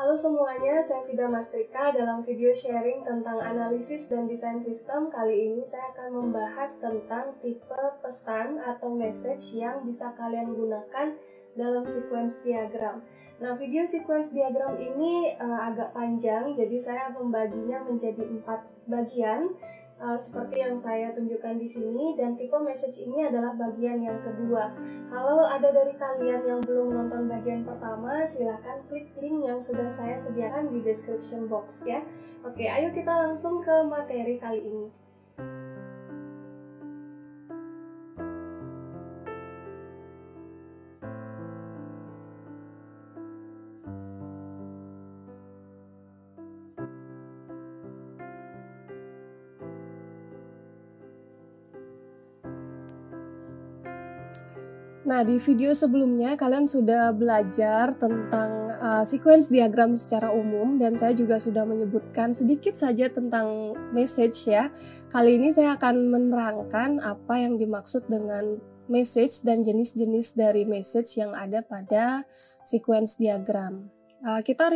Halo semuanya, saya Vida Mastrika. Dalam video sharing tentang analisis dan desain sistem, kali ini saya akan membahas tentang tipe pesan atau message yang bisa kalian gunakan dalam sequence diagram. Nah, video sequence diagram ini agak panjang, jadi saya membaginya menjadi 4 bagian. Seperti yang saya tunjukkan di sini, dan tipe message ini adalah bagian yang kedua. Kalau ada dari kalian yang belum nonton bagian pertama, silakan klik link yang sudah saya sediakan di description box ya. Oke, ayo kita langsung ke materi kali ini. Nah, di video sebelumnya kalian sudah belajar tentang sequence diagram secara umum, dan saya juga sudah menyebutkan sedikit saja tentang message ya. Kali ini saya akan menerangkan apa yang dimaksud dengan message dan jenis-jenis dari message yang ada pada sequence diagram. Kita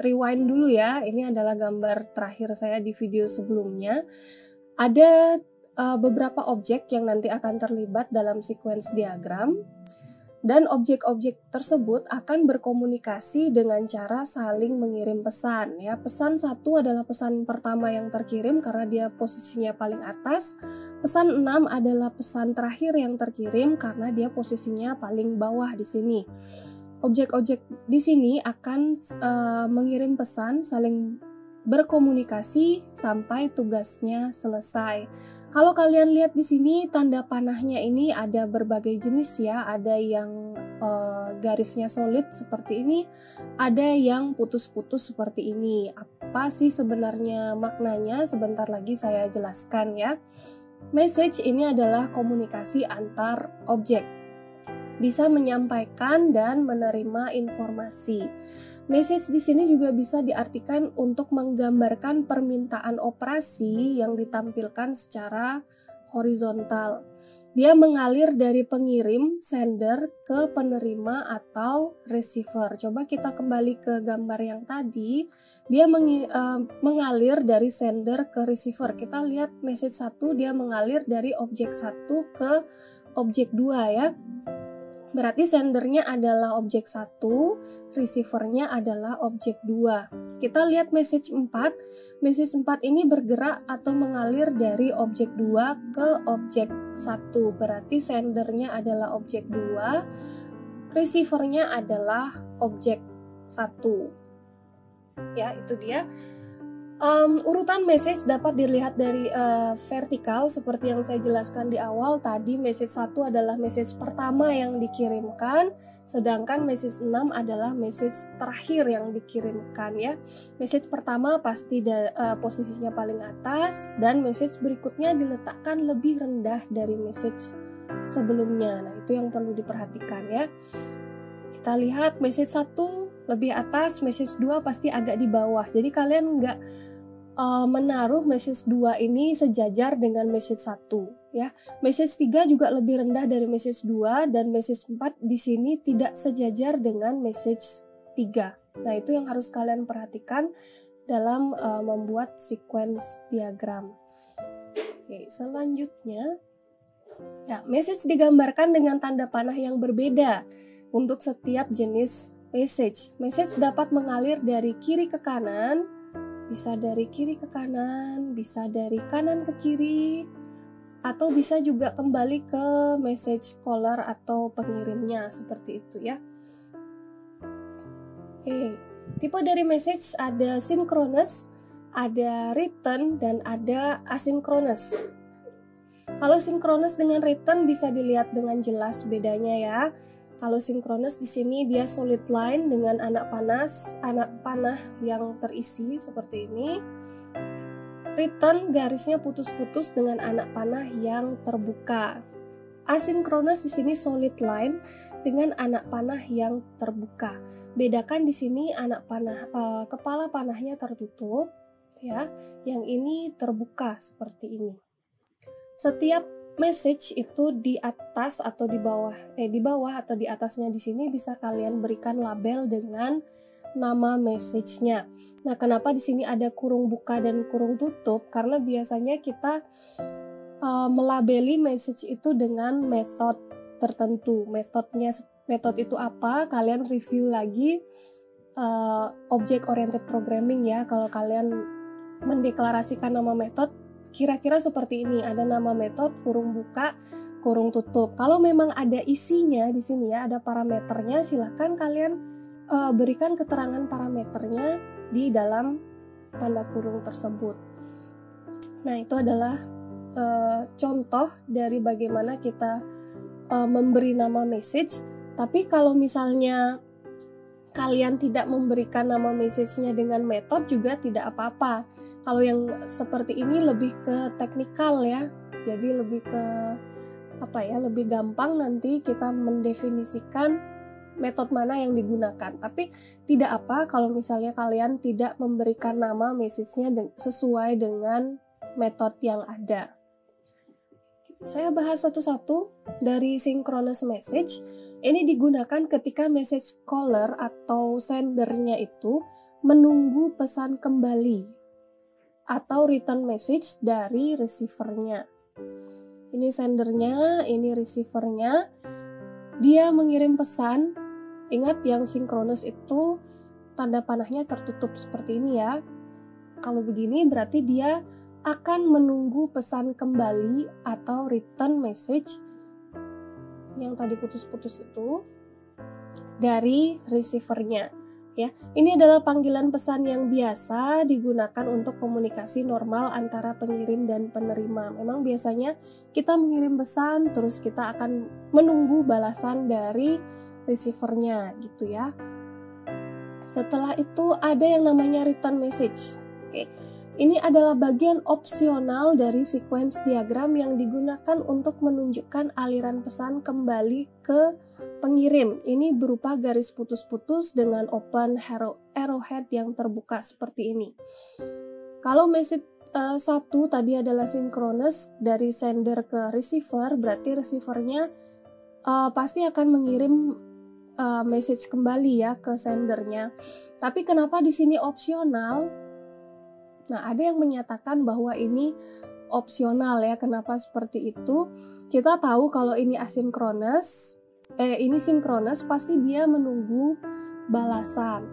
rewind dulu ya. Ini adalah gambar terakhir saya di video sebelumnya. Ada beberapa objek yang nanti akan terlibat dalam sequence diagram, dan objek-objek tersebut akan berkomunikasi dengan cara saling mengirim pesan ya. Pesan 1 adalah pesan pertama yang terkirim karena dia posisinya paling atas. Pesan 6 adalah pesan terakhir yang terkirim karena dia posisinya paling bawah di sini. Objek-objek di sini akan mengirim pesan, saling berkomunikasi sampai tugasnya selesai. Kalau kalian lihat di sini, tanda panahnya ini ada berbagai jenis ya. Ada yang garisnya solid seperti ini, ada yang putus-putus seperti ini. Apa sih sebenarnya maknanya? Sebentar lagi saya jelaskan ya. Message ini adalah komunikasi antar objek, bisa menyampaikan dan menerima informasi. Message di sini juga bisa diartikan untuk menggambarkan permintaan operasi yang ditampilkan secara horizontal. Dia mengalir dari pengirim, sender, ke penerima atau receiver. Coba kita kembali ke gambar yang tadi. Dia mengalir dari sender ke receiver. Kita lihat message 1, dia mengalir dari objek 1 ke objek 2 ya. Berarti sendernya adalah objek 1, receivernya adalah objek 2. Kita lihat message 4. Message 4 ini bergerak atau mengalir dari objek 2 ke objek 1. Berarti sendernya adalah objek 2, receivernya adalah objek 1. Ya, itu dia. Urutan message dapat dilihat dari vertikal seperti yang saya jelaskan di awal tadi. Message 1 adalah message pertama yang dikirimkan, sedangkan message 6 adalah message terakhir yang dikirimkan ya. Message pertama pasti posisinya paling atas, dan message berikutnya diletakkan lebih rendah dari message sebelumnya. Nah, itu yang perlu diperhatikan ya. Kita lihat message 1 lebih atas, message 2 pasti agak di bawah. Jadi kalian nggak menaruh message 2 ini sejajar dengan message 1 ya. Message 3 juga lebih rendah dari message 2, dan message 4 di sini tidak sejajar dengan message 3. Nah, itu yang harus kalian perhatikan dalam membuat sequence diagram. Oke, selanjutnya ya, message digambarkan dengan tanda panah yang berbeda untuk setiap jenis message. Message dapat mengalir dari kiri ke kanan, bisa dari kiri ke kanan, bisa dari kanan ke kiri, atau bisa juga kembali ke message caller atau pengirimnya, seperti itu ya. Oke, tipe dari message ada synchronous, ada written, dan ada asynchronous. Kalau synchronous dengan written bisa dilihat dengan jelas bedanya ya. Kalau synchronous di sini dia solid line dengan anak panah yang terisi seperti ini. Written garisnya putus-putus dengan anak panah yang terbuka. Asynchronous di sini solid line dengan anak panah yang terbuka. Bedakan di sini kepala panahnya tertutup ya. Yang ini terbuka seperti ini. Setiap message itu di atas atau di bawah atau di atasnya di sini bisa kalian berikan label dengan nama message-nya. Nah, kenapa di sini ada kurung buka dan kurung tutup? Karena biasanya kita melabeli message itu dengan metode tertentu. Metode itu apa? Kalian review lagi object oriented programming ya. Kalau kalian mendeklarasikan nama metode, kira-kira seperti ini. Ada nama metode, kurung buka, kurung tutup. Kalau memang ada isinya di sini ya, ada parameternya, silakan kalian berikan keterangan parameternya di dalam tanda kurung tersebut. Nah, itu adalah contoh dari bagaimana kita memberi nama message. Tapi kalau misalnya kalian tidak memberikan nama message-nya dengan metode juga tidak apa-apa. Kalau yang seperti ini lebih ke teknikal ya. Jadi lebih ke lebih gampang nanti kita mendefinisikan metode mana yang digunakan. Tapi tidak apa kalau misalnya kalian tidak memberikan nama message-nya sesuai dengan metode yang ada. Saya bahas satu-satu. Dari synchronous message, ini digunakan ketika message caller atau sendernya itu menunggu pesan kembali atau return message dari receivernya. Ini sendernya, ini receivernya. Dia mengirim pesan. Ingat yang synchronous itu tanda panahnya tertutup seperti ini ya. Kalau begini berarti dia akan menunggu pesan kembali atau return message yang tadi putus-putus itu dari receivernya ya. Ini adalah panggilan pesan yang biasa digunakan untuk komunikasi normal antara pengirim dan penerima. Memang biasanya kita mengirim pesan terus kita akan menunggu balasan dari receivernya gitu ya. Setelah itu ada yang namanya return message. Oke. Ini adalah bagian opsional dari sequence diagram yang digunakan untuk menunjukkan aliran pesan kembali ke pengirim. Ini berupa garis putus-putus dengan open arrowhead yang terbuka seperti ini. Kalau message 1 tadi adalah synchronous dari sender ke receiver, berarti receivernya pasti akan mengirim message kembali ya ke sendernya. Tapi kenapa di sini opsional? Nah, ada yang menyatakan bahwa ini opsional ya. Kenapa seperti itu? Kita tahu kalau ini ini sinkronus, pasti dia menunggu balasan.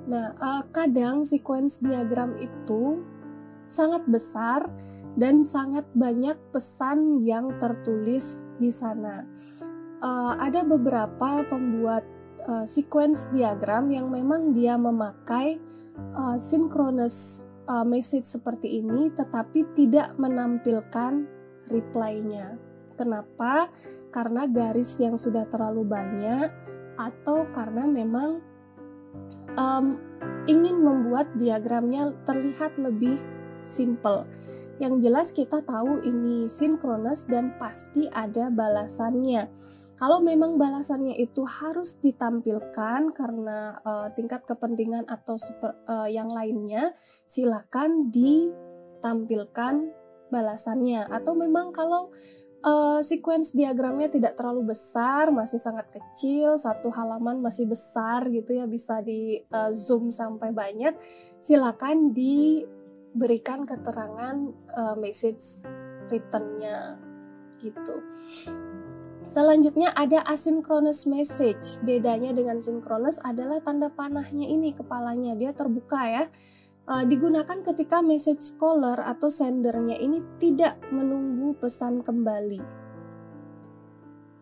Nah, kadang sequence diagram itu sangat besar dan sangat banyak pesan yang tertulis di sana. Ada beberapa pembuat sequence diagram yang memang dia memakai synchronous message seperti ini tetapi tidak menampilkan reply-nya. Kenapa? Karena garis yang sudah terlalu banyak atau karena memang ingin membuat diagramnya terlihat lebih simple. Yang jelas kita tahu ini sinkronus dan pasti ada balasannya. Kalau memang balasannya itu harus ditampilkan karena tingkat kepentingan atau yang lainnya, silakan ditampilkan balasannya. Atau memang kalau sequence diagramnya tidak terlalu besar, masih sangat kecil, satu halaman masih besar gitu ya, bisa di zoom sampai banyak, silakan diberikan keterangan message return-nya gitu. Selanjutnya ada asynchronous message. Bedanya dengan synchronous adalah tanda panahnya ini, kepalanya dia terbuka ya. Digunakan ketika message caller atau sendernya ini tidak menunggu pesan kembali.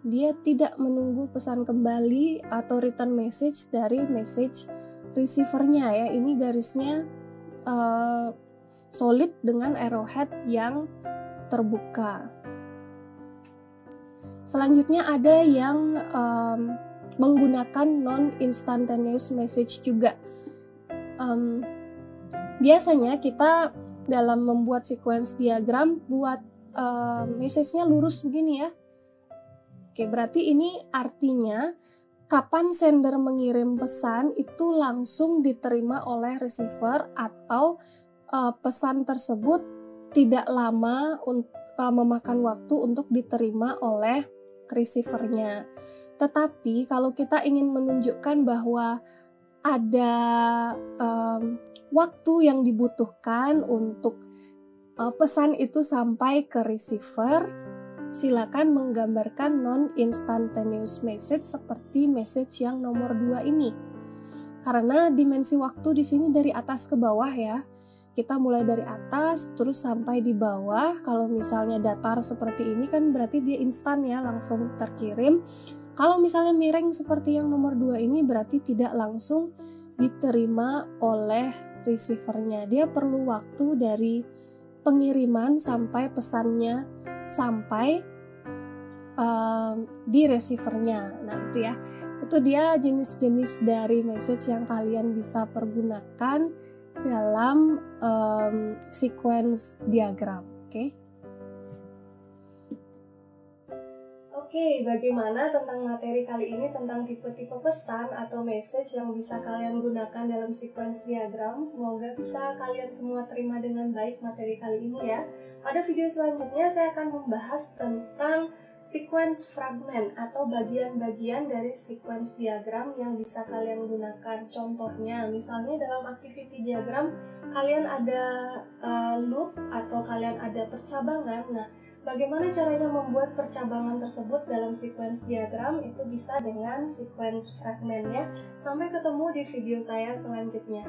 Dia tidak menunggu pesan kembali atau return message dari message receivernya ya. Ini garisnya solid dengan arrowhead yang terbuka. Selanjutnya ada yang menggunakan non-instantaneous message juga. Biasanya kita dalam membuat sequence diagram buat message-nya lurus begini ya. Oke, berarti ini artinya kapan sender mengirim pesan itu langsung diterima oleh receiver atau pesan tersebut tidak lama memakan waktu untuk diterima oleh receivernya. Tetapi kalau kita ingin menunjukkan bahwa ada waktu yang dibutuhkan untuk pesan itu sampai ke receiver, silakan menggambarkan non-instantaneous message seperti message yang nomor 2 ini. Karena dimensi waktu di sini dari atas ke bawah ya. Kita mulai dari atas terus sampai di bawah. Kalau misalnya datar seperti ini kan berarti dia instan ya, langsung terkirim. Kalau misalnya miring seperti yang nomor 2 ini berarti tidak langsung diterima oleh receivernya. Dia perlu waktu dari pengiriman sampai pesannya sampai di receivernya. Nah itu ya, itu dia jenis-jenis dari message yang kalian bisa pergunakan dalam sequence diagram. Oke, bagaimana tentang materi kali ini tentang tipe-tipe pesan atau message yang bisa kalian gunakan dalam sequence diagram? Semoga bisa kalian semua terima dengan baik materi kali ini ya. Pada video selanjutnya saya akan membahas tentang sequence fragment atau bagian-bagian dari sequence diagram yang bisa kalian gunakan. Contohnya, misalnya dalam activity diagram kalian ada loop atau kalian ada percabangan. Nah, bagaimana caranya membuat percabangan tersebut dalam sequence diagram? Itu bisa dengan sequence fragment ya. Sampai ketemu di video saya selanjutnya.